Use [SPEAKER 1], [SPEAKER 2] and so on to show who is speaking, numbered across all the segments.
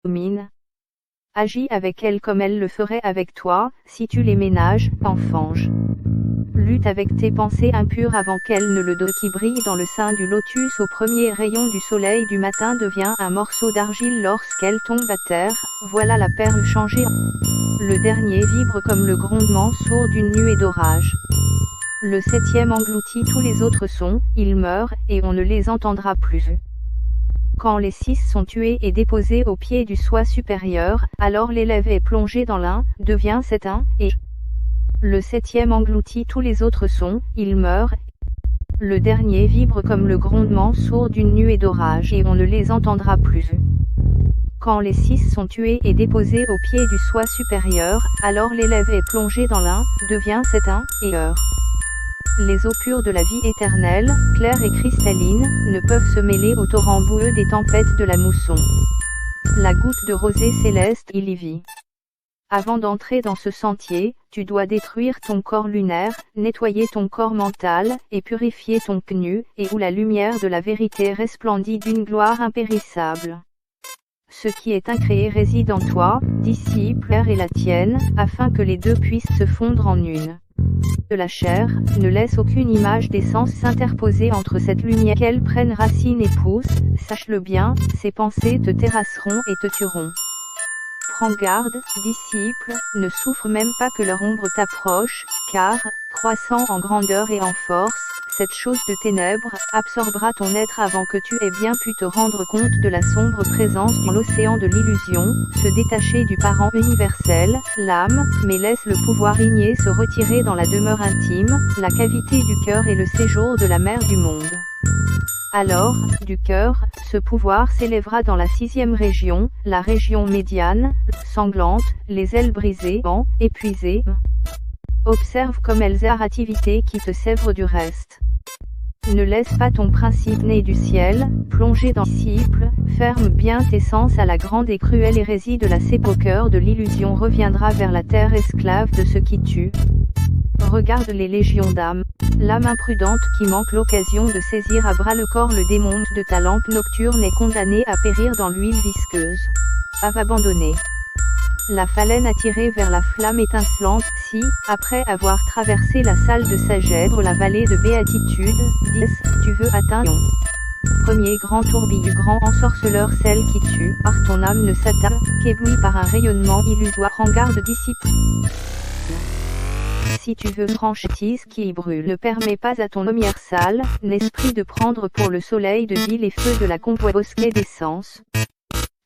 [SPEAKER 1] domine. Agis avec elles comme elles le feraient avec toi, si tu les ménages, enfange. Lutte avec tes pensées impures avant qu'elles ne le dos qui brille dans le sein du lotus au premier rayon du soleil du matin devient un morceau d'argile lorsqu'elle tombe à terre, voilà la perle changée. Le dernier vibre comme le grondement sourd d'une nuée d'orage. Le septième engloutit tous les autres sons, ils meurent, et on ne les entendra plus. Quand les 6 sont tués et déposés au pied du soi supérieur, alors l'élève est plongé dans l'un, devient cet un, et le septième engloutit tous les autres sons, il meurt. Le dernier vibre comme le grondement sourd d'une nuée d'orage et on ne les entendra plus. Quand les 6 sont tués et déposés au pied du soi supérieur, alors l'élève est plongé dans l'un, devient cet un, et heure. Les eaux pures de la vie éternelle, claires et cristallines, ne peuvent se mêler au torrent boueux des tempêtes de la mousson. La goutte de rosée céleste il y vit. Avant d'entrer dans ce sentier, tu dois détruire ton corps lunaire, nettoyer ton corps mental, et purifier ton pnu, et où la lumière de la vérité resplendit d'une gloire impérissable. Ce qui est incréé réside en toi, disciple, et la tienne, afin que les deux puissent se fondre en une. De la chair, ne laisse aucune image des sens s'interposer entre cette lumière qu'elles prennent racine et pousse, sache-le bien, ces pensées te terrasseront et te tueront. Prends garde, disciple, ne souffre même pas que leur ombre t'approche, car, croissant en grandeur et en force, cette chose de ténèbres absorbera ton être avant que tu aies bien pu te rendre compte de la sombre présence dans l'océan de l'illusion, se détacher du parent universel, l'âme, mais laisse le pouvoir régner se retirer dans la demeure intime, la cavité du cœur et le séjour de la mer du monde. Alors, du cœur, ce pouvoir s'élèvera dans la 6e région, la région médiane, sanglante, les ailes brisées, épuisées. Observe comme elles activité qui te sèvre du reste. Ne laisse pas ton principe né du ciel, plongé dans disciple, ferme bien tes sens à la grande et cruelle hérésie de la sépulture de l'illusion reviendra vers la terre esclave de ce qui tue. Regarde les légions d'âmes, l'âme imprudente qui manque l'occasion de saisir à bras le corps le démon de ta lampe nocturne est condamné à périr dans l'huile visqueuse. Abandonné. La phalène attirée vers la flamme étincelante, si, après avoir traversé la salle de sagesse ou la vallée de béatitude, 10, tu veux atteindre premier grand tourbillon du grand ensorceleur celle qui tue, par ton âme ne s'attaque qu'ébloui par un rayonnement illusoire en garde disciple. Si tu veux franchir qui y brûle, ne permets pas à ton lumière sale, l'esprit de prendre pour le soleil de vie les feux de la convoie bosquet des sens.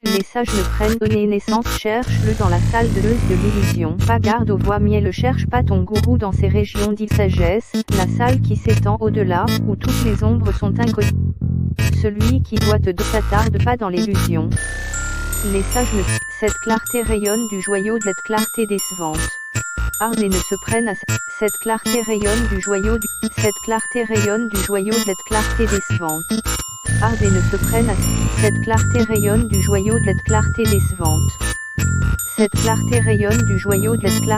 [SPEAKER 1] Les sages ne prennent donner naissance, cherche-le dans la salle de l'illusion. Pas garde aux voix miel, cherche pas ton gourou dans ces régions dites sagesse, la salle qui s'étend au-delà, où toutes les ombres sont inconnues. Celui qui doit te s'attarde pas dans l'illusion. Les sages ne. Cette clarté rayonne du joyau de cette clarté décevante. Arde et ne se prennent à cette clarté rayonne du joyau cette clarté rayonne du joyau de cette clarté décevante. Arde et ne se prennent à cette clarté rayonne du joyau de cette clarté décevante. Cette clarté rayonne du joyau de cette clarté